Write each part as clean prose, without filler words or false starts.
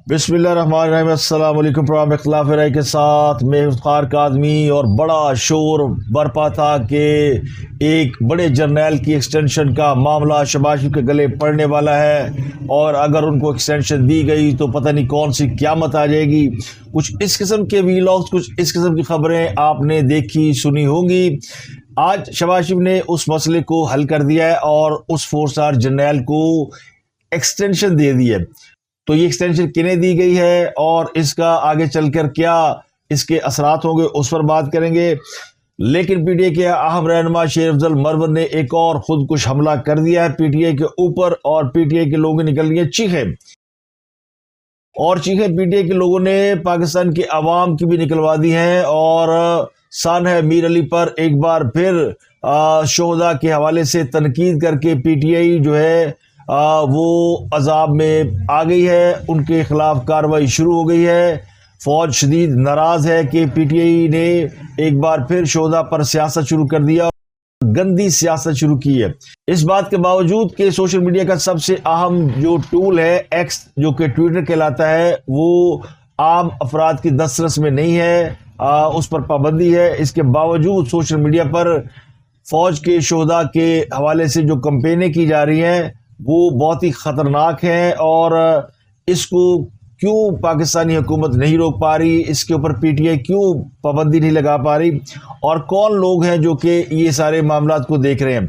بسم اللہ الرحمن الرحیم۔ السلام علیکم۔ پروگرام اختلاف رائے کے ساتھ میں افتخار کاظمی، اور بڑا شور برپا تھا کہ ایک بڑے جرنیل کی ایکسٹینشن کا معاملہ شہباز شریف کے گلے پڑنے والا ہے، اور اگر ان کو ایکسٹینشن دی گئی تو پتہ نہیں کون سی قیامت آ جائے گی۔ کچھ اس قسم کے ویلاگز، کچھ اس قسم کی خبریں آپ نے دیکھی سنی ہوں گی۔ آج شہباز شریف نے اس مسئلے کو حل کر دیا ہے اور اس 4 اسٹار جرنیل کو ایکسٹینشن دے دی ہے۔ تو یہ ایکسٹینشن کنہیں دی گئی ہے اور اس کا آگے چل کر کیا اس کے اثرات ہوں گے، اس پر بات کریں گے۔ لیکن پی ٹی آئی کے اہم رہنما شیر افضل مرور نے ایک اور خود کش حملہ کر دیا ہے پی ٹی آئی کے اوپر، اور پی ٹی آئی کے لوگوں نے نکل رہی ہیں چیخیں، اور چیخیں پی ٹی آئی کے لوگوں نے پاکستان کے عوام کی بھی نکلوا دی ہیں، اور سانحہ میر علی پر ایک بار پھر شہداء کے حوالے سے تنقید کر کے پی ٹی آئی جو ہے وہ عذاب میں آ گئی ہے، ان کے خلاف کارروائی شروع ہو گئی ہے۔ فوج شدید ناراض ہے کہ پی ٹی آئی نے ایک بار پھر شہداء پر سیاست شروع کر دیا، اور گندی سیاست شروع کی ہے۔ اس بات کے باوجود کہ سوشل میڈیا کا سب سے اہم جو ٹول ہے ایکس، جو کہ ٹویٹر کہلاتا ہے، وہ عام افراد کی دسترس میں نہیں ہے، اس پر پابندی ہے۔ اس کے باوجود سوشل میڈیا پر فوج کے شہداء کے حوالے سے جو کمپینیں کی جا رہی ہیں وہ بہت ہی خطرناک ہیں، اور اس کو کیوں پاکستانی حکومت نہیں روک پا رہی، اس کے اوپر پی ٹی آئی کیوں پابندی نہیں لگا پا رہی، اور کون لوگ ہیں جو کہ یہ سارے معاملات کو دیکھ رہے ہیں۔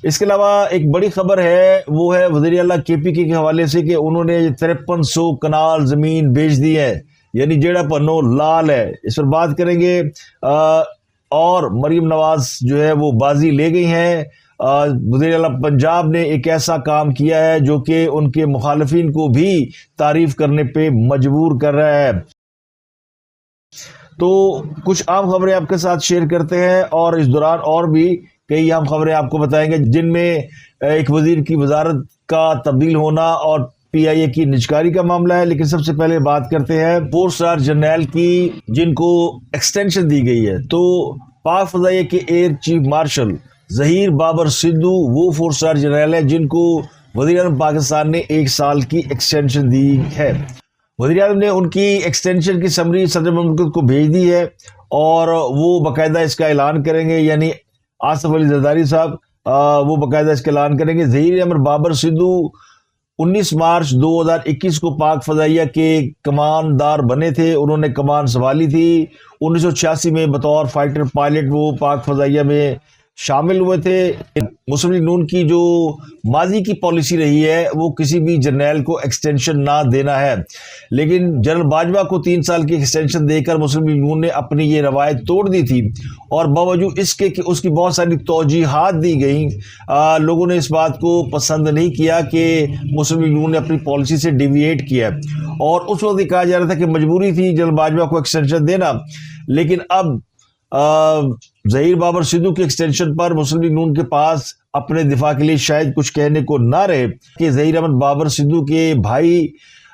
اس کے علاوہ ایک بڑی خبر ہے، وہ ہے وزیر اعلیٰ کے پی کے حوالے سے کہ انہوں نے 5300 کنال زمین بیچ دی ہے، یعنی جیڑا پنو لال ہے۔ اس پر بات کریں گے۔ اور مریم نواز جو ہے وہ بازی لے گئی ہیں۔ وزیر اعلیٰ پنجاب نے ایک ایسا کام کیا ہے جو کہ ان کے مخالفین کو بھی تعریف کرنے پہ مجبور کر رہا ہے۔ تو کچھ عام خبریں آپ کے ساتھ شیئر کرتے ہیں، اور اس دوران اور بھی کئی اہم خبریں آپ کو بتائیں گے، جن میں ایک وزیر کی وزارت کا تبدیل ہونا اور پی آئی اے کی نجکاری کا معاملہ ہے۔ لیکن سب سے پہلے بات کرتے ہیں 4 اسٹار جرنیل کی، جن کو ایکسٹینشن دی گئی ہے۔ تو پاک فضائیہ کے air chief marshal Zaheer Babar Sidhu وہ 4 اسٹار جنرل ہے جن کو وزیر اعظم پاکستان نے 1 سال کی ایکسٹینشن دی ہے۔ وزیر اعظم نے ان کی ایکسٹینشن کی سمری صدر مملکت کو بھیج دی ہے، اور وہ باقاعدہ اس کا اعلان کریں گے، یعنی آصف علی زرداری صاحب وہ باقاعدہ اس کا اعلان کریں گے۔ ظہیر احمد بابر سدھو 19 مارچ 2021 کو پاک فضائیہ کے کماندار بنے تھے، انہوں نے کمان سنبھالی تھی۔ 1986 میں بطور فائٹر پائلٹ وہ پاک فضائیہ میں شامل ہوئے تھے۔ مسلم لیگ نون کی جو ماضی کی پالیسی رہی ہے وہ کسی بھی جرنیل کو ایکسٹینشن نہ دینا ہے، لیکن جنرل باجوہ کو 3 سال کی ایکسٹینشن دے کر مسلم لیگ نون نے اپنی یہ روایت توڑ دی تھی، اور باوجود اس کے کہ اس کی بہت ساری توجیحات دی گئیں، لوگوں نے اس بات کو پسند نہیں کیا کہ مسلم لیگ نون نے اپنی پالیسی سے ڈیویٹ کیا، اور اس وقت یہ کہا جا رہا تھا کہ مجبوری تھی جنرل باجوہ کو ایکسٹینشن دینا۔ لیکن اب ظہیر بابر سدھو کی ایکسٹینشن پر مسلم لیگ نون کے پاس اپنے دفاع کے لیے شاید کچھ کہنے کو نہ رہے کہ ظہیر احمد بابر سدھو کے بھائی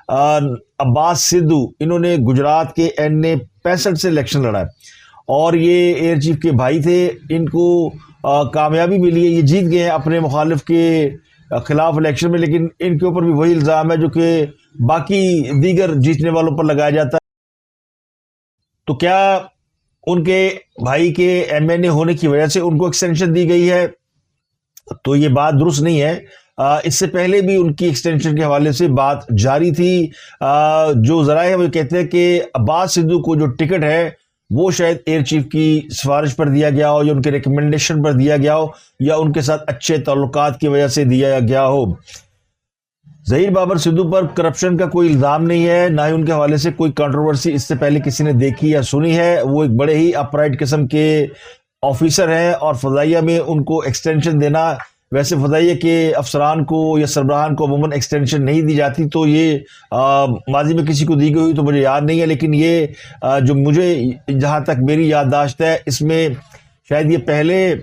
عباس سدھو، انہوں نے گجرات کے NA 65 سے الیکشن لڑا ہے، اور یہ ایئر چیف کے بھائی تھے، ان کو کامیابی ملی ہے، یہ جیت گئے ہیں اپنے مخالف کے خلاف الیکشن میں، لیکن ان کے اوپر بھی وہی الزام ہے جو کہ باقی دیگر جیتنے والوں پر لگایا جاتا ہے۔ تو کیا ان کے بھائی کے MNA ہونے کی وجہ سے ان کو ایکسٹینشن دی گئی ہے؟ تو یہ بات درست نہیں ہے۔ اس سے پہلے بھی ان کی ایکسٹینشن کے حوالے سے بات جاری تھی۔ جو ذرائع ہیں وہ کہتے ہیں کہ عباس سدھو کو جو ٹکٹ ہے وہ شاید ایئر چیف کی سفارش پر دیا گیا ہو، یا ان کے ریکمنڈیشن پر دیا گیا ہو، یا ان کے ساتھ اچھے تعلقات کی وجہ سے دیا گیا ہو۔ ظہیر بابر سدھو پر کرپشن کا کوئی الزام نہیں ہے، نہ ہی ان کے حوالے سے کوئی کنٹروورسی اس سے پہلے کسی نے دیکھی یا سنی ہے۔ وہ ایک بڑے ہی اپرائٹ قسم کے آفیسر ہیں، اور فضائیہ میں ان کو ایکسٹینشن دینا، ویسے فضائیہ کے افسران کو یا سربراہان کو عموماً ایکسٹینشن نہیں دی جاتی، تو یہ ماضی میں کسی کو دی گئی ہوئی تو مجھے یاد نہیں ہے، لیکن یہ جو مجھے جہاں تک میری یادداشت ہے اس میں شاید یہ پہلے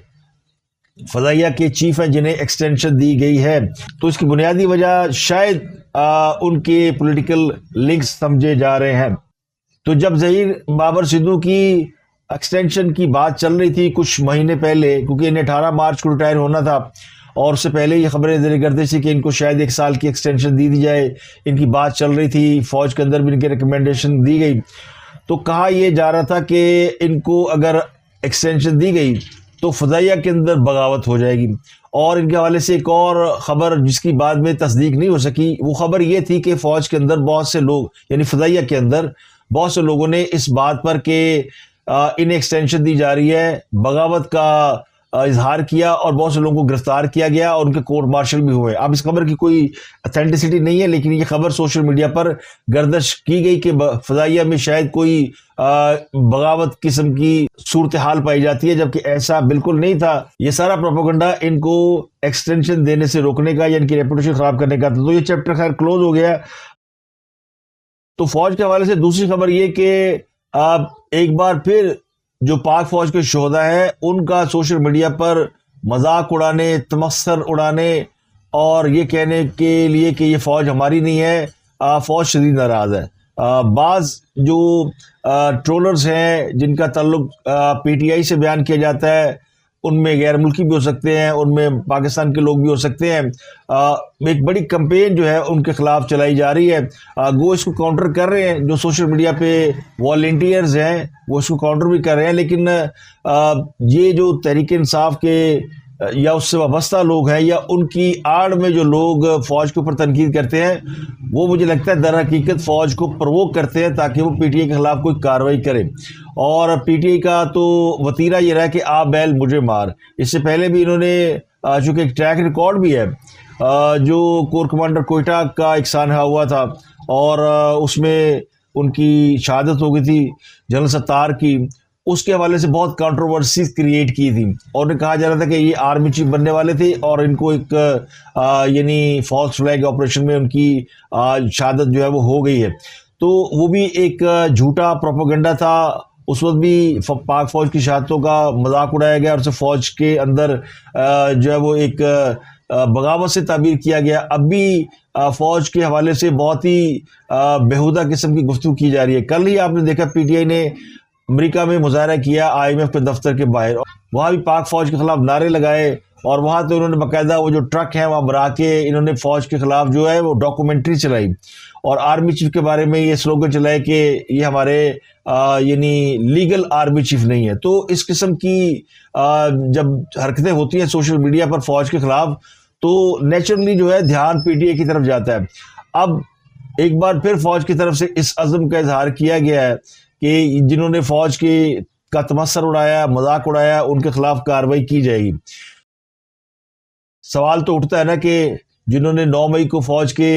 فضائیہ کے چیف ہیں جنہیں ایکسٹینشن دی گئی ہے۔ تو اس کی بنیادی وجہ شاید ان کے پولیٹیکل لنکس سمجھے جا رہے ہیں۔ تو جب ظہیر بابر سدھو کی ایکسٹینشن کی بات چل رہی تھی کچھ مہینے پہلے، کیونکہ انہیں 18 مارچ کو ریٹائر ہونا تھا، اور اس سے پہلے یہ خبریں دے کرتے تھے کہ ان کو شاید 1 سال کی ایکسٹینشن دی جائے. ان کی بات چل رہی تھی, فوج کے اندر بھی ان کی ریکمنڈیشن دی گئی. تو کہا یہ جا رہا تھا کہ ان کو اگر ایکسٹینشن دی گئی تو فضائیہ کے اندر بغاوت ہو جائے گی. اور ان کے حوالے سے ایک اور خبر جس کی بعد میں تصدیق نہیں ہو سکی, وہ خبر یہ تھی کہ فوج کے اندر بہت سے لوگ, یعنی فضائیہ کے اندر بہت سے لوگوں نے اس بات پر کہ انہیں ایکسٹینشن دی جا رہی ہے, بغاوت کا اظہار کیا, اور بہت سے لوگوں کو گرفتار کیا گیا اور ان کے کورٹ مارشل بھی ہوئے. اب اس خبر کی کوئی اتھینٹسٹی نہیں ہے, لیکن یہ خبر سوشل میڈیا پر گردش کی گئی کہ فضائیہ میں شاید کوئی بغاوت قسم کی صورتحال پائی جاتی ہے, جبکہ ایسا بالکل نہیں تھا. یہ سارا پروپیگنڈا ان کو ایکسٹینشن دینے سے روکنے کا یا ان کی ریپوٹیشن خراب کرنے کا تھا. تو یہ چیپٹر خیر کلوز ہو گیا. تو فوج کے حوالے سے دوسری خبر یہ کہ ایک بار پھر جو پاک فوج کے شہداء ہیں ان کا سوشل میڈیا پر مذاق اڑانے, تمسخر اڑانے اور یہ کہنے کے لیے کہ یہ فوج ہماری نہیں ہے, فوج شدید ناراض ہے. بعض جو ٹرولرز ہیں جن کا تعلق پی ٹی آئی سے بیان کیا جاتا ہے, ان میں غیر ملکی بھی ہو سکتے ہیں, ان میں پاکستان کے لوگ بھی ہو سکتے ہیں, ایک بڑی کمپین جو ہے ان کے خلاف چلائی جا رہی ہے. وہ اس کو کاؤنٹر کر رہے ہیں, جو سوشل میڈیا پہ والنٹیئرز ہیں وہ اس کو کاؤنٹر بھی کر رہے ہیں, لیکن یہ جو تحریک انصاف کے یا اس سے وابستہ لوگ ہیں یا ان کی آڑ میں جو لوگ فوج کے اوپر تنقید کرتے ہیں, وہ مجھے لگتا ہے در حقیقت فوج کو پرووک کرتے ہیں تاکہ وہ پی ٹی آئی کے خلاف کوئی کارروائی کرے. اور پی ٹی آئی کا تو وتیرہ یہ رہا کہ آ بیل مجھے مار. اس سے پہلے بھی انہوں نے چونکہ ایک ٹریک ریکارڈ بھی ہے, جو کور کمانڈر کوئٹہ کا ایک سانحہ ہوا تھا اور اس میں ان کی شہادت ہو گئی تھی جنرل ستار کی, اس کے حوالے سے بہت کنٹروورسیز کریٹ کی تھی, اور انہیں کہا جا رہا تھا کہ یہ آرمی چیف بننے والے تھے اور ان کو ایک یعنی فالس فلیگ آپریشن میں ان کی شہادت جو ہے وہ ہو گئی ہے. تو وہ بھی ایک جھوٹا پروپیگنڈا تھا. اس وقت بھی پاک فوج کی شہادتوں کا مذاق اڑایا گیا اور اسے فوج کے اندر جو ہے وہ ایک بغاوت سے تعبیر کیا گیا. اب بھی فوج کے حوالے سے بہت ہی بیہودہ قسم کی گفتگو کی جا رہی ہے. کل ہی آپ نے دیکھا پی ٹی آئی نے امریکہ میں مظاہرہ کیا آئی ایم ایف کے دفتر کے باہر, وہاں بھی پاک فوج کے خلاف نعرے لگائے, اور وہاں تو انہوں نے باقاعدہ وہ جو ٹرک ہیں وہاں بھرا کے انہوں نے فوج کے خلاف جو ہے وہ ڈاکومنٹری چلائی, اور آرمی چیف کے بارے میں یہ سلوگن چلائے کہ یہ ہمارے یعنی لیگل آرمی چیف نہیں ہے. تو اس قسم کی جب حرکتیں ہوتی ہیں سوشل میڈیا پر فوج کے خلاف تو نیچرلی جو ہے دھیان پی ٹی آئی کی طرف جاتا ہے. اب ایک بار پھر فوج کی طرف سے اس عزم کا اظہار کیا گیا ہے کہ جنہوں نے فوج کا تمسخر اڑایا, مذاق اڑایا, ان کے خلاف کارروائی کی جائے گی. سوال تو اٹھتا ہے نا کہ جنہوں نے 9 مئی کو فوج کے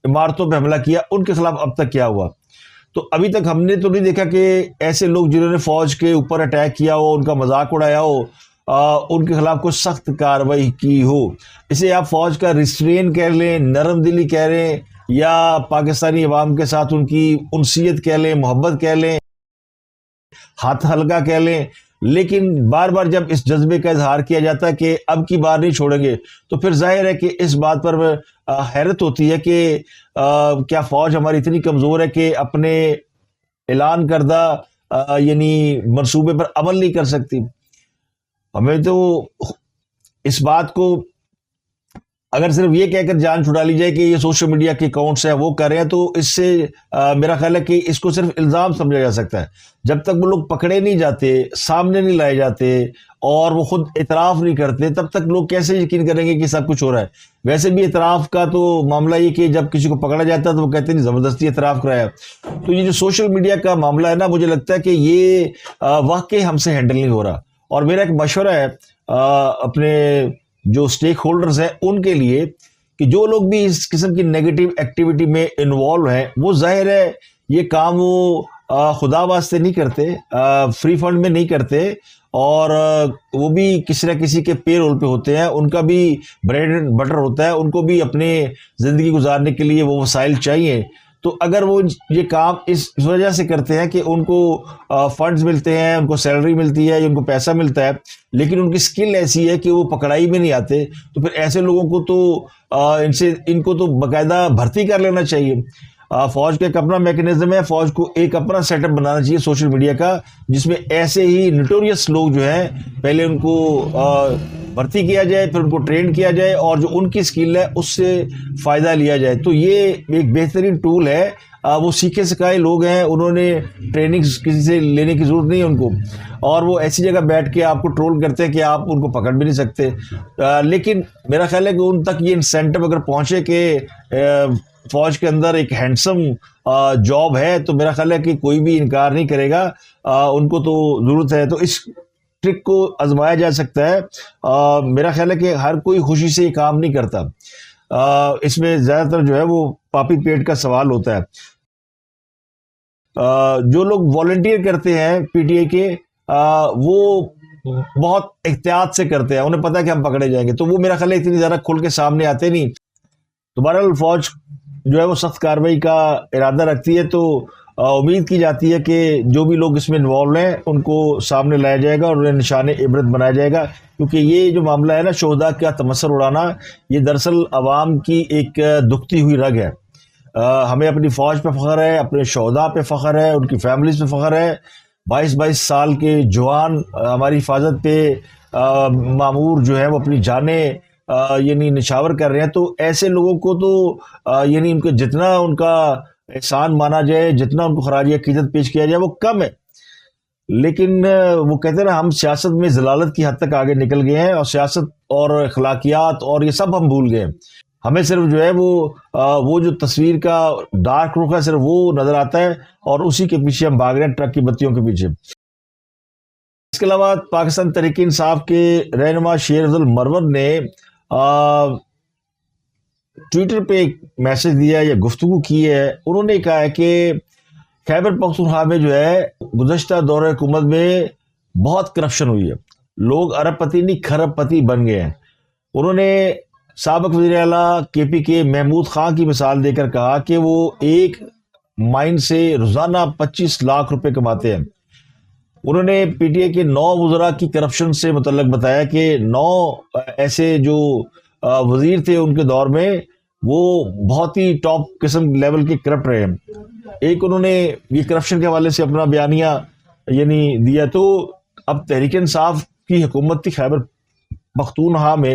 عمارتوں پہ حملہ کیا ان کے خلاف اب تک کیا ہوا. تو ابھی تک ہم نے تو نہیں دیکھا کہ ایسے لوگ جنہوں نے فوج کے اوپر اٹیک کیا ہو, ان کا مذاق اڑایا ہو, ان کے خلاف کوئی سخت کارروائی کی ہو. اسے آپ فوج کا ریسٹرین کہہ لیں, نرم دلی کہہ لیں, یا پاکستانی عوام کے ساتھ ان کی انسیت کہہ لیں, محبت کہہ لیں, ہاتھ ہلکا کہہ لیں, لیکن بار بار جب اس جذبے کا اظہار کیا جاتا ہے کہ اب کی بار نہیں چھوڑیں گے, تو پھر ظاہر ہے کہ اس بات پر حیرت ہوتی ہے کہ کیا فوج ہماری اتنی کمزور ہے کہ اپنے اعلان کردہ یعنی منصوبے پر عمل نہیں کر سکتی. ہمیں تو اس بات کو اگر صرف یہ کہہ کر جان چھڑا لی جائے کہ یہ سوشل میڈیا کے اکاؤنٹس ہیں وہ کر رہے ہیں, تو اس سے میرا خیال ہے کہ اس کو صرف الزام سمجھا جا سکتا ہے. جب تک وہ لوگ پکڑے نہیں جاتے, سامنے نہیں لائے جاتے اور وہ خود اعتراف نہیں کرتے, تب تک لوگ کیسے یقین کریں گے کہ سب کچھ ہو رہا ہے. ویسے بھی اعتراف کا تو معاملہ یہ کہ جب کسی کو پکڑا جاتا ہے تو وہ کہتے ہیں زبردستی اعتراف کرایا. تو یہ جو سوشل میڈیا کا معاملہ ہے نا, مجھے لگتا ہے کہ یہ واقعی ہم سے ہینڈل نہیں ہو رہا. اور میرا ایک مشورہ ہے اپنے جو سٹیک ہولڈرز ہیں ان کے لیے کہ جو لوگ بھی اس قسم کی نیگیٹو ایکٹیویٹی میں انوالو ہیں, وہ ظاہر ہے یہ کام وہ خدا واسطے نہیں کرتے, فری فنڈ میں نہیں کرتے, اور وہ بھی کسی نہ کسی کے پے رول پہ ہوتے ہیں, ان کا بھی بریڈ اینڈ بٹر ہوتا ہے, ان کو بھی اپنے زندگی گزارنے کے لیے وہ وسائل چاہیے. تو اگر وہ یہ کام اس وجہ سے کرتے ہیں کہ ان کو فنڈز ملتے ہیں, ان کو سیلری ملتی ہے یا ان کو پیسہ ملتا ہے, لیکن ان کی سکل ایسی ہے کہ وہ پکڑائی میں نہیں آتے, تو پھر ایسے لوگوں کو تو ان کو تو باقاعدہ بھرتی کر لینا چاہیے. فوج کا ایک اپنا میکنزم ہے، فوج کو ایک اپنا سیٹ اپ بنانا چاہیے سوشل میڈیا کا، جس میں ایسے ہی نوٹوریس لوگ جو ہیں پہلے ان کو بھرتی کیا جائے، پھر ان کو ٹرین کیا جائے، اور جو ان کی سکل ہے اس سے فائدہ لیا جائے. تو یہ ایک بہترین ٹول ہے. وہ سیکھے سکھائے لوگ ہیں، انہوں نے ٹریننگ کسی سے لینے کی ضرورت نہیں ہے ان کو، اور وہ ایسی جگہ بیٹھ کے آپ کو ٹرول کرتے ہیں کہ آپ ان کو پکڑ بھی نہیں سکتے. لیکن میرا خیال ہے کہ ان تک یہ انسینٹو اگر پہنچے کہ فوج کے اندر ایک ہینڈسم جاب ہے، تو میرا خیال ہے کہ کوئی بھی انکار نہیں کرے گا. ان کو تو ضرورت ہے، تو اس ٹرک کو آزمایا جا سکتا ہے. میرا خیال ہے کہ ہر کوئی خوشی سے یہ کام نہیں کرتا. اس میں زیادہ تر جو ہے وہ پاپی پیٹ کا سوال ہوتا ہے. جو لوگ والنٹیئر کرتے ہیں پی ٹی آئی کے، وہ بہت احتیاط سے کرتے ہیں، انہیں پتا ہے کہ ہم پکڑے جائیں گے، تو وہ میرا خیال ہے اتنی زیادہ کھل کے سامنے آتے نہیں. تو بہرحال فوج جو ہے وہ سخت کارروائی کا ارادہ رکھتی ہے، تو امید کی جاتی ہے کہ جو بھی لوگ اس میں انوالو ہیں ان کو سامنے لایا جائے گا اور انہیں نشان عبرت بنایا جائے گا. کیونکہ یہ جو معاملہ ہے نا شہداء کا تمثل اڑانا، یہ دراصل عوام کی ایک دکھتی ہوئی رگ ہے. ہمیں اپنی فوج پہ فخر ہے، اپنے شہداء پہ فخر ہے، ان کی فیملیز پہ فخر ہے. 22 سال کے جوان ہماری حفاظت پہ معمور جو ہے وہ اپنی جانیں یعنی نچھاور کر رہے ہیں. تو ایسے لوگوں کو تو یعنی ان کو جتنا ان کا احسان مانا جائے، جتنا ان کو خراج عقیدت پیش کیا جائے وہ کم ہے. لیکن وہ کہتے ہیں نا ہم سیاست میں ضلالت کی حد تک آگے نکل گئے ہیں، اور سیاست اور اخلاقیات اور یہ سب ہم بھول گئے ہیں. ہمیں صرف جو ہے وہ جو تصویر کا ڈارک رخ ہے صرف وہ نظر آتا ہے، اور اسی کے پیچھے ہم بھاگ رہے ہیں، ٹرک کی بتیوں کے پیچھے. اس کے علاوہ پاکستان تحریک انصاف کے رہنما شیر افضل مروت نے ٹویٹر پہ ایک میسج دیا یا گفتگو کی ہے. انہوں نے کہا ہے کہ خیبر پختونخوا میں جو ہے گزشتہ دور حکومت میں بہت کرپشن ہوئی ہے، لوگ ارب پتی نہیں کھرب پتی بن گئے ہیں. انہوں نے سابق وزیر اعلیٰ کے پی کے محمود خان کی مثال دے کر کہا کہ وہ ایک مائن سے روزانہ 25 لاکھ روپے کماتے ہیں. انہوں نے پی ٹی آئی کے 9 وزراء کی کرپشن سے متعلق بتایا کہ 9 ایسے جو وزیر تھے ان کے دور میں وہ بہت ہی ٹاپ قسم لیول کے کرپٹ رہے ہیں. ایک انہوں نے یہ کرپشن کے حوالے سے اپنا بیانیہ یعنی دیا. تو اب تحریک انصاف کی حکومت تھی خیبر پختونخوا میں،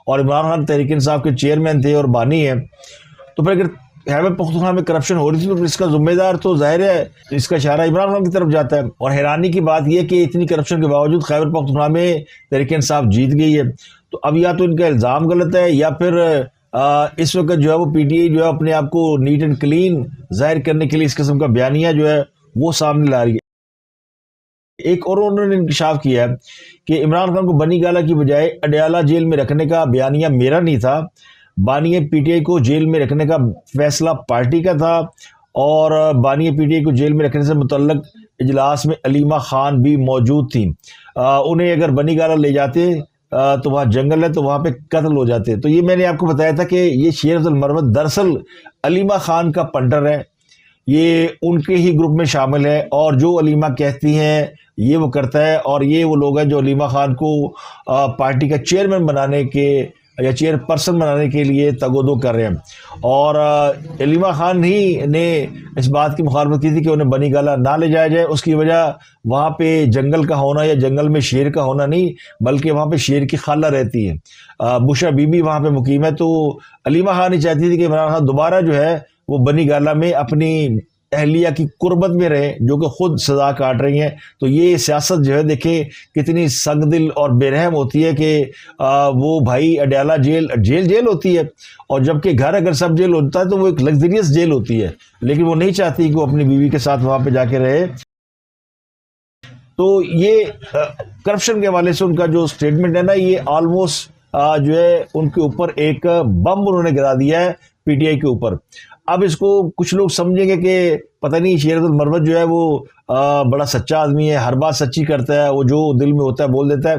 اور عمران خان تحریک انصاف کے چیئرمین تھے اور بانی ہیں. تو پھر اگر خیبر پختونخوا میں کرپشن ہو رہی تھی تو پھر اس کا ذمہ دار تو ظاہر ہے اس کا اشارہ عمران خان کی طرف جاتا ہے. اور حیرانی کی بات یہ کہ اتنی کرپشن کے باوجود خیبر پختونخوا میں تحریک انصاف جیت گئی ہے. تو اب یا تو ان کا الزام غلط ہے، یا پھر اس وقت جو ہے وہ پی ٹی آئی جو ہے اپنے آپ کو نیٹ اینڈ کلین ظاہر کرنے کے لیے اس قسم کا بیانیہ جو ہے وہ سامنے لا رہی ہے. ایک اور انہوں نے انکشاف کیا ہے کہ عمران خان کو بنی گالہ کی بجائے اڈیالہ جیل میں رکھنے کا بیانیہ میرا نہیں تھا، بانی پی ٹی آئی کو جیل میں رکھنے کا فیصلہ پارٹی کا تھا، اور بانی پی ٹی آئی کو جیل میں رکھنے سے متعلق اجلاس میں علیمہ خان بھی موجود تھیں. انہیں اگر بنی گالہ لے جاتے تو وہاں جنگل ہے تو وہاں پہ قتل ہو جاتے. تو یہ میں نے آپ کو بتایا تھا کہ یہ شیر افضل مروت دراصل علیمہ خان کا پنٹر ہے، یہ ان کے ہی گروپ میں شامل ہے، اور جو علیمہ کہتی ہیں یہ وہ کرتا ہے. اور یہ وہ لوگ ہیں جو علیمہ خان کو پارٹی کا چیئرمین بنانے کے یا چیئر پرسن بنانے کے لیے تگ و دو کر رہے ہیں. اور علیمہ خان ہی نے اس بات کی مخالفت کی تھی کہ انہیں بنی گالہ نہ لے جایا جائے. اس کی وجہ وہاں پہ جنگل کا ہونا یا جنگل میں شیر کا ہونا نہیں، بلکہ وہاں پہ شیر کی خالہ رہتی ہے، بشرا بی بی وہاں پہ مقیم ہے. تو علیمہ خان ہی چاہتی تھی کہ عمران خان دوبارہ جو ہے وہ بنی گالہ میں اپنی اہلیہ کی قربت میں رہے جو کہ خود سزا کاٹ رہی ہیں. تو یہ سیاست جو ہے دیکھیں کتنی سنگ دل اور بے رحم ہوتی ہے کہ وہ بھائی اڈیالہ جیل ہوتی ہے، اور جبکہ گھر اگر سب جیل ہوتا ہے تو وہ ایک لگزریس جیل ہوتی ہے، لیکن وہ نہیں چاہتی کہ وہ اپنی بیوی کے ساتھ وہاں پہ جا کے رہے. تو یہ کرپشن کے حوالے سے ان کا جو سٹیٹمنٹ ہے نا، یہ آلموسٹ جو ہے ان کے اوپر ایک بم انہوں نے گرا دیا ہے پی ٹی آئی کے اوپر. اب اس کو کچھ لوگ سمجھیں گے کہ پتہ نہیں شیر افضل مروت جو ہے وہ بڑا سچا آدمی ہے، ہر بات سچی کرتا ہے، وہ جو دل میں ہوتا ہے بول دیتا ہے.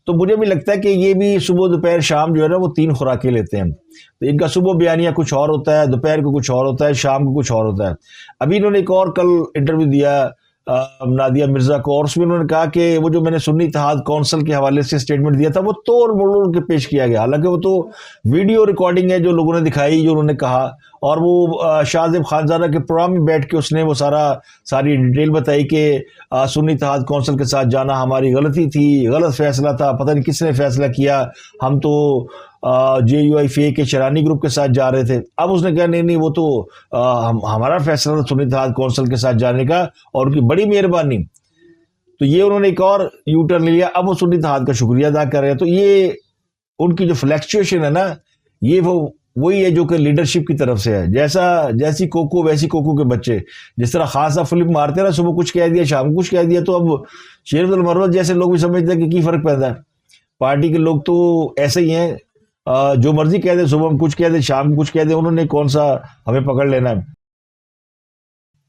تو مجھے بھی لگتا ہے کہ یہ بھی صبح دوپہر شام جو ہے نا وہ 3 خوراکیں لیتے ہیں. تو ان کا صبح بیانیہ کچھ اور ہوتا ہے، دوپہر کو کچھ اور ہوتا ہے، شام کو کچھ اور ہوتا ہے. ابھی انہوں نے ایک اور کل انٹرویو دیا نادیہ مرزا کو، اور اس میں انہوں نے کہا کہ وہ جو میں نے سنی اتحاد کونسل کے حوالے سے اسٹیٹمنٹ دیا تھا وہ توڑ موڑ کے پیش کیا گیا، حالانکہ وہ تو ویڈیو ریکارڈنگ ہے جو لوگوں نے دکھائی جو انہوں نے کہا. اور وہ شاہ زیب خانزادہ کے پروگرام میں بیٹھ کے اس نے وہ ساری ڈیٹیل بتائی کہ سنی اتحاد کونسل کے ساتھ جانا ہماری غلطی تھی، غلط فیصلہ تھا، پتہ نہیں کس نے فیصلہ کیا، ہم تو JUIFA کے شرانی گروپ کے ساتھ جا رہے تھے۔ اب اس نے کہا نہیں وہ تو ہمارا فیصلہ تھا سنی اتحاد کونسل کے ساتھ جانے کا، اور ان کی بڑی مہربانی۔ تو یہ انہوں نے ایک اور یو ٹرن لے لیا، اب وہ سنی اتحاد کا شکریہ ادا کر رہے ہیں۔ تو یہ ان کی جو فلیکچویشن ہے نا، یہ وہی ہے جو کہ لیڈرشپ کی طرف سے ہے، جیسی کوکو ویسی کوکو کے بچے، جس طرح خاصا فلپ مارتے نا، صبح کچھ کہہ دیا شام کو کچھ کہہ دیا، تو اب شیر عبد المروت جیسے لوگ بھی سمجھتے ہیں کہ کی فرق پیدا ہے۔ پارٹی کے لوگ تو ایسے ہی ہیں، جو مرضی کہہ دیں، صبح ہم کچھ کہہ دیں شام کو کچھ کہہ دیں، انہوں نے کون سا ہمیں پکڑ لینا ہے۔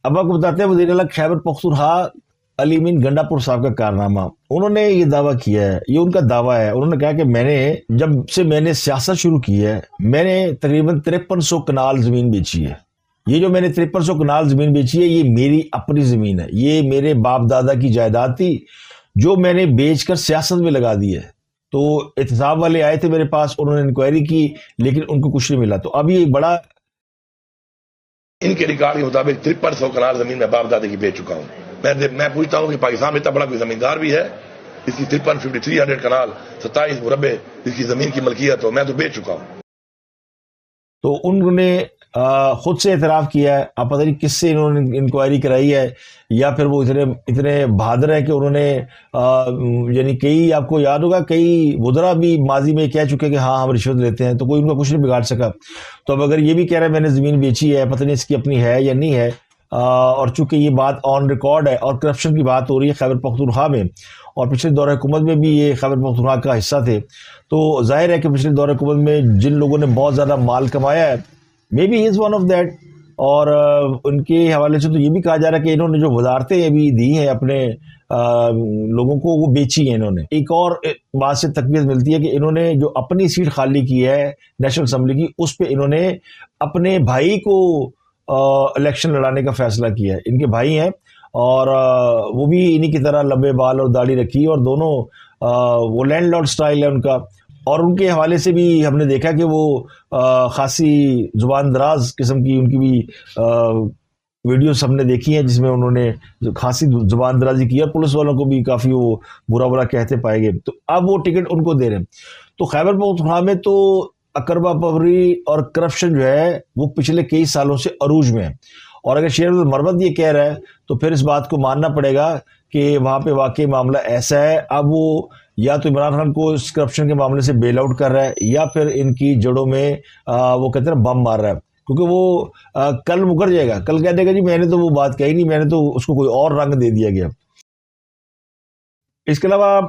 اب آپ کو بتاتے ہیں وزیر اعلیٰ خیبر پختونخوا علی امین گنڈا پور صاحب کا کارنامہ۔ انہوں نے یہ دعویٰ کیا ہے، یہ ان کا دعویٰ ہے، انہوں نے کہا کہ جب سے میں نے سیاست شروع کی ہے، میں نے تقریباً 5300 کنال زمین بیچی ہے۔ یہ جو میں نے 5300 کنال زمین بیچی ہے، یہ میری اپنی زمین ہے، یہ میرے باپ دادا کی جائیداد تھی جو میں نے بیچ کر سیاست میں لگا دی ہے۔ تو احتساب والے آئے تھے میرے پاس، انہوں نے انکوائری کی، لیکن ان کو کچھ نہیں ملا۔ تو اب یہ بڑا ان کے ریکارڈ کے مطابق 5300 کنال زمین میں باپ دادے کی بیچ چکا ہوں۔ میں پوچھتا ہوں کہ پاکستان میں اتنا بڑا کوئی زمیندار بھی ہے؟ اس کی 5300 کنال 27 مربع اس کی زمین کی ملکیت ہو، میں تو بیچ چکا ہوں۔ تو انہوں نے خود سے اعتراف کیا ہے، آپ پتہ نہیں کس سے انہوں نے انکوائری کرائی ہے، یا پھر وہ اتنے بہادر ہیں کہ انہوں نے یعنی کئی، آپ کو یاد ہوگا کئی وزراء بھی ماضی میں کہہ چکے کہ ہاں ہم رشوت لیتے ہیں، تو کوئی ان کا کچھ نہیں بگاڑ سکا۔ تو اب اگر یہ بھی کہہ رہا ہے میں نے زمین بیچی ہے، پتہ نہیں اس کی اپنی ہے یا نہیں ہے، اور چونکہ یہ بات آن ریکارڈ ہے اور کرپشن کی بات ہو رہی ہے خیبر پختونخوا میں، اور پچھلے دور حکومت میں بھی یہ خیبر پختونخوا کا حصہ تھے، تو ظاہر ہے کہ پچھلے دور حکومت میں جن لوگوں نے بہت زیادہ مال کمایا ہے، may be he is one of that. اور ان کے حوالے سے تو یہ بھی کہا جا رہا ہے کہ انہوں نے جو وزارتیں ابھی دی ہیں اپنے لوگوں کو، وہ بیچی ہیں انہوں نے۔ ایک اور بات سے تقویت ملتی ہے کہ انہوں نے جو اپنی سیٹ خالی کی ہے نیشنل اسمبلی کی، اس پہ انہوں نے اپنے بھائی کو الیکشن لڑانے کا فیصلہ کیا ہے۔ ان کے بھائی ہیں، اور وہ بھی انہی کی طرح لمبے بال اور داڑھی رکھی، اور دونوں وہ لینڈ لارڈ سٹائل ہے ان کا، اور ان کے حوالے سے بھی ہم نے دیکھا کہ وہ خاصی زبان دراز قسم کی ان کی بھی ویڈیوز ہم نے دیکھی ہیں، جس میں انہوں نے خاصی زبان درازی کی، اور پولیس والوں کو بھی کافی وہ برا کہتے پائے گئے۔ تو اب وہ ٹکٹ ان کو دے رہے ہیں۔ تو خیبر پختونخوا میں تو اقربا پروری اور کرپشن جو ہے وہ پچھلے کئی سالوں سے عروج میں ہے، اور اگر شیر عبد المروت یہ کہہ رہا ہے تو پھر اس بات کو ماننا پڑے گا کہ وہاں پہ واقعی معاملہ ایسا ہے۔ اب وہ یا تو عمران خان کو اس کرپشن کے معاملے سے بیل آؤٹ کر رہا ہے، یا پھر ان کی جڑوں میں وہ کہتے ہیں بم مار رہا ہے، کیونکہ وہ کل مکر جائے گا، کل کہہ دے گا جی میں نے تو وہ بات کہی نہیں، میں نے تو اس کو کوئی اور رنگ دے دیا گیا۔ اس کے علاوہ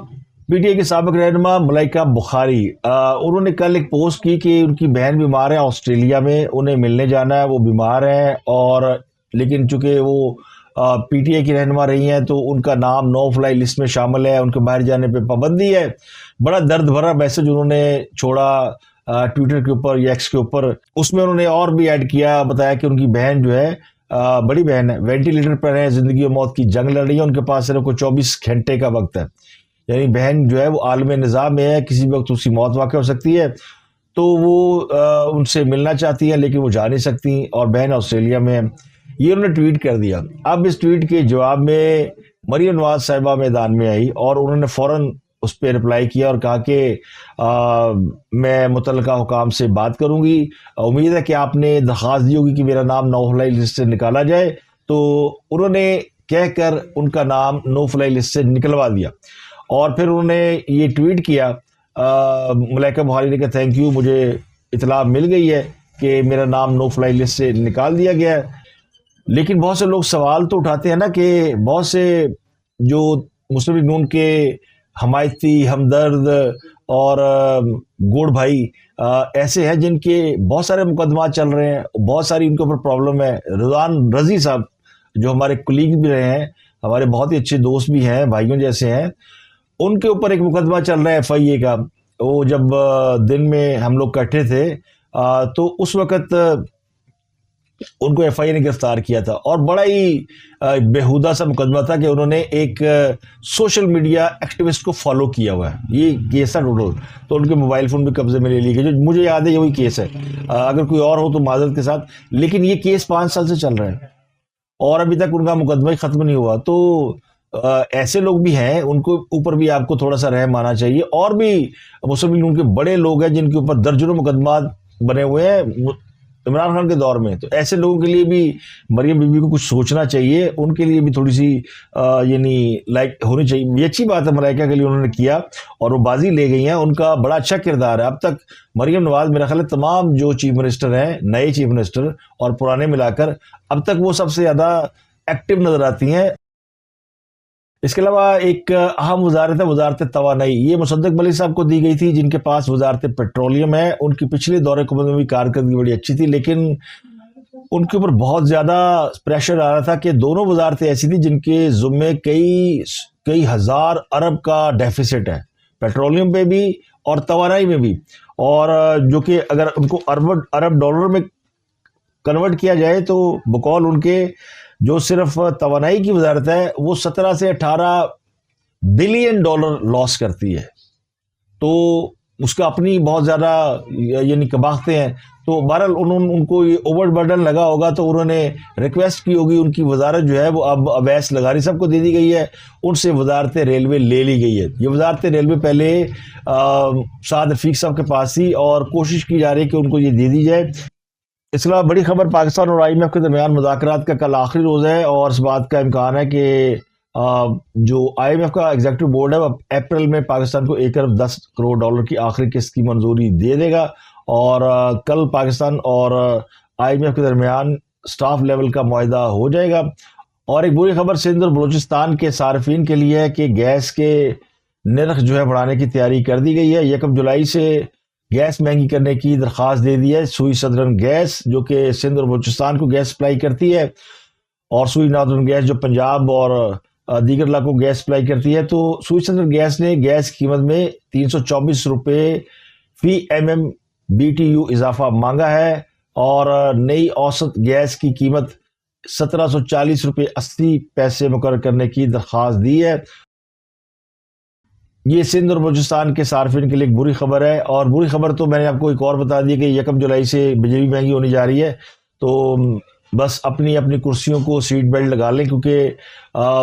PTI کے سابق رہنما ملائکہ بخاری، انہوں نے کل ایک پوسٹ کی کہ ان کی بہن بیمار ہے آسٹریلیا میں، انہیں ملنے جانا ہے، وہ بیمار ہیں، اور لیکن چونکہ وہ PTI کی رہنما رہی ہیں تو ان کا نام نو فلائی لسٹ میں شامل ہے، ان کے باہر جانے پہ پابندی ہے۔ بڑا درد بھرا میسج انہوں نے چھوڑا ٹویٹر کے اوپر یا ایکس کے اوپر، اس میں انہوں نے اور بھی ایڈ کیا، بتایا کہ ان کی بہن جو ہے بڑی بہن ہے، وینٹیلیٹر پر ہے، زندگی و موت کی جنگ لڑ رہی ہے، ان کے پاس صرف کوئی 24 گھنٹے کا وقت ہے، یعنی بہن جو ہے وہ عالم نظام میں ہے، کسی وقت اس کی موت واقع ہو سکتی ہے، تو وہ ان سے ملنا چاہتی ہے لیکن وہ جا نہیں سکتی، اور بہن آسٹریلیا میں ہے۔ یہ انہوں نے ٹویٹ کر دیا۔ اب اس ٹویٹ کے جواب میں مریم نواز صاحبہ میدان میں آئی، اور انہوں نے فوراً اس پہ رپلائی کیا اور کہا کہ میں متعلقہ حکام سے بات کروں گی، امید ہے کہ آپ نے درخواست دی ہوگی کہ میرا نام نو فلائی لسٹ سے نکالا جائے۔ تو انہوں نے کہہ کر ان کا نام نو فلائی لسٹ سے نکلوا دیا، اور پھر انہوں نے یہ ٹویٹ کیا، ملائکہ بخاری نے کہا تھینک یو، مجھے اطلاع مل گئی ہے کہ میرا نام نو فلائی لسٹ سے نکال دیا گیا ہے۔ لیکن بہت سے لوگ سوال تو اٹھاتے ہیں نا کہ بہت سے جو مسلم لیگ نون کے حمایتی، ہمدرد اور گوڑ بھائی ایسے ہیں جن کے بہت سارے مقدمات چل رہے ہیں، بہت ساری ان کے اوپر پرابلم ہے۔ رضوان رضی صاحب جو ہمارے کولیگ بھی رہے ہیں، ہمارے بہت ہی اچھے دوست بھی ہیں، بھائیوں جیسے ہیں، ان کے اوپر ایک مقدمہ چل رہا ہے FIA کا۔ وہ جب دن میں ہم لوگ کٹھے تھے تو اس وقت ان کو ایف آئی اے نے گرفتار کیا تھا، اور بڑا ہی بےہودہ سا مقدمہ تھا کہ انہوں نے ایک سوشل میڈیا ایکٹیوسٹ کو فالو کیا ہوا ہے. یہ کیس تھا ٹوٹل. تو ان کے موبائل فون بھی قبضے میں لے لیے گئے. جو مجھے یاد ہے یہ وہی کیس ہے. اگر کوئی اور ہو تو معذرت کے ساتھ، لیکن یہ کیس 5 سال سے چل رہا ہے اور ابھی تک ان کا مقدمہ ہی ختم نہیں ہوا. تو ایسے لوگ بھی ہیں، ان کو اوپر بھی آپ کو تھوڑا سا رحم آنا چاہیے. اور بھی مسلم لیگ کے بڑے لوگ ہیں جن کے اوپر درجنوں مقدمات بنے ہوئے ہیں عمران خان کے دور میں. تو ایسے لوگوں کے لیے بھی مریم بی بی کو کچھ سوچنا چاہیے. ان کے لیے بھی تھوڑی سی یعنی لائک ہونی چاہیے. یہ اچھی بات ہے ملائکہ کے لیے انہوں نے کیا اور وہ بازی لے گئی ہیں. ان کا بڑا اچھا کردار ہے. اب تک مریم نواز میرا خیال ہے تمام جو چیف منسٹر ہیں، نئے چیف منسٹر اور پرانے ملا کر، اب تک وہ سب سے زیادہ ایکٹیو نظر آتی ہیں. اس کے علاوہ ایک اہم وزارت ہے وزارت توانائی. یہ مصدق ملک صاحب کو دی گئی تھی جن کے پاس وزارت پیٹرولیم ہے. ان کی پچھلے دور حکومت میں بھی کارکردگی بڑی اچھی تھی، لیکن ان کے اوپر بہت زیادہ پریشر آ رہا تھا کہ دونوں وزارتیں ایسی تھیں جن کے ذمے کئی ہزار ارب کا ڈیفیسٹ ہے، پیٹرولیم پہ بھی اور توانائی میں بھی. اور جو کہ اگر ان کو ارب ڈالر میں کنورٹ کیا جائے تو بقول ان کے جو صرف توانائی کی وزارت ہے وہ 17 سے 18 بلین ڈالر لاس کرتی ہے. تو اس کا اپنی بہت زیادہ یعنی کباختیں ہیں. تو بہرحال ان کو یہ اوور برڈن لگا ہوگا تو انہوں نے ریکویسٹ کی ہوگی. ان کی وزارت جو ہے وہ اب اویس لغاری صاحب کو دے دی گئی ہے. ان سے وزارت ریلوے لے لی گئی ہے. یہ وزارت ریلوے پہلے سعد رفیق صاحب کے پاس تھی اور کوشش کی جا رہی ہے کہ ان کو یہ دے دی جائے. اس کے علاوہ بڑی خبر، پاکستان اور آئی ایم ایف کے درمیان مذاکرات کا کل آخری روز ہے اور اس بات کا امکان ہے کہ جو آئی ایم ایف کا ایگزیکٹو بورڈ ہے وہ اپریل میں پاکستان کو 1 ارب 10 کروڑ ڈالر کی آخری قسط کی منظوری دے دے گا. اور کل پاکستان اور آئی ایم ایف کے درمیان سٹاف لیول کا معاہدہ ہو جائے گا. اور ایک بری خبر سندھ اور بلوچستان کے صارفین کے لیے ہے کہ گیس کے نرخ جو ہے بڑھانے کی تیاری کر دی گئی ہے. 1 جولائی سے گیس مہنگی کرنے کی درخواست دے دی ہے. سوئی سدرن گیس جو کہ سندھ اور بلوچستان کو گیس سپلائی کرتی ہے، اور سوئی نادرن گیس جو پنجاب اور دیگر علاقوں کو گیس سپلائی کرتی ہے. تو سوئی سدرن گیس نے گیس کی قیمت میں 324 روپے فی M M B T U اضافہ مانگا ہے، اور نئی اوسط گیس کی قیمت 1740 روپے 80 پیسے مقرر کرنے کی درخواست دی ہے. یہ سندھ اور بلوچستان کے صارفین کے لیے ایک بری خبر ہے. اور بری خبر تو میں نے آپ کو ایک اور بتا دی کہ 1 جولائی سے بجلی مہنگی ہونی جا رہی ہے. تو بس اپنی کرسیوں کو سیٹ بیلٹ لگا لیں، کیونکہ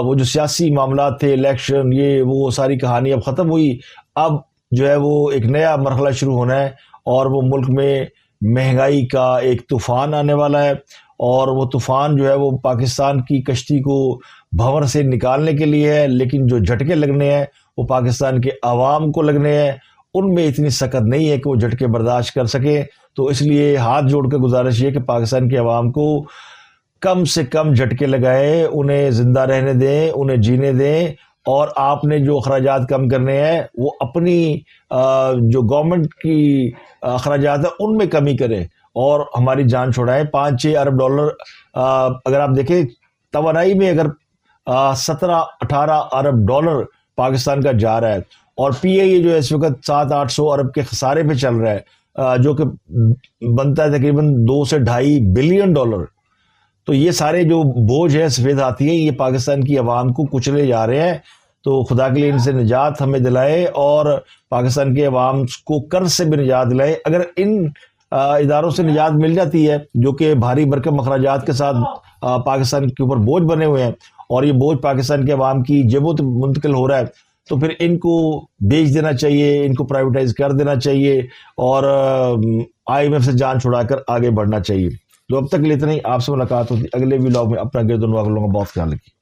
وہ جو سیاسی معاملات تھے، الیکشن، یہ وہ ساری کہانی اب ختم ہوئی. اب جو ہے وہ ایک نیا مرحلہ شروع ہونا ہے اور وہ ملک میں مہنگائی کا ایک طوفان آنے والا ہے. اور وہ طوفان جو ہے وہ پاکستان کی کشتی کو بھنور سے نکالنے کے لیے ہے، لیکن جو جھٹکے لگنے ہیں وہ پاکستان کے عوام کو لگنے ہیں. ان میں اتنی سخت نہیں ہے کہ وہ جھٹکے برداشت کر سکیں. تو اس لیے ہاتھ جوڑ کر گزارش یہ کہ پاکستان کے عوام کو کم سے کم جھٹکے لگائے، انہیں زندہ رہنے دیں، انہیں جینے دیں. اور آپ نے جو اخراجات کم کرنے ہیں وہ اپنی جو گورنمنٹ کی اخراجات ہیں ان میں کمی کریں اور ہماری جان چھوڑائیں. 5-6 ارب ڈالر اگر آپ دیکھیں توانائی میں، اگر 17-18 ارب ڈالر پاکستان کا جا رہا ہے، اور پی اے جو ہے اس وقت 700-800 ارب کے خسارے پہ چل رہا ہے، جو کہ بنتا ہے تقریباً 2 سے 2.5 بلین ڈالر. تو یہ سارے جو بوجھ ہے سفید ہاتھی ہیں، یہ پاکستان کی عوام کو کچلے جا رہے ہیں. تو خدا کے لیے ان سے نجات ہمیں دلائے اور پاکستان کے عوام کو قرض سے بھی نجات دلائے. اگر ان اداروں سے نجات مل جاتی ہے جو کہ بھاری بھرکم اخراجات کے ساتھ پاکستان کے اوپر بوجھ بنے ہوئے ہیں، اور یہ بوجھ پاکستان کے عوام کی جیبوں تک منتقل ہو رہا ہے، تو پھر ان کو بیچ دینا چاہیے، ان کو پرائیویٹائز کر دینا چاہیے اور آئی ایم ایف سے جان چھڑا کر آگے بڑھنا چاہیے. تو اب تک کے لیے اتنا ہی. آپ سے ملاقات ہوتی اگلے ولاگ میں. اپنا گرد و نواح کا بہت خیال رکھیے.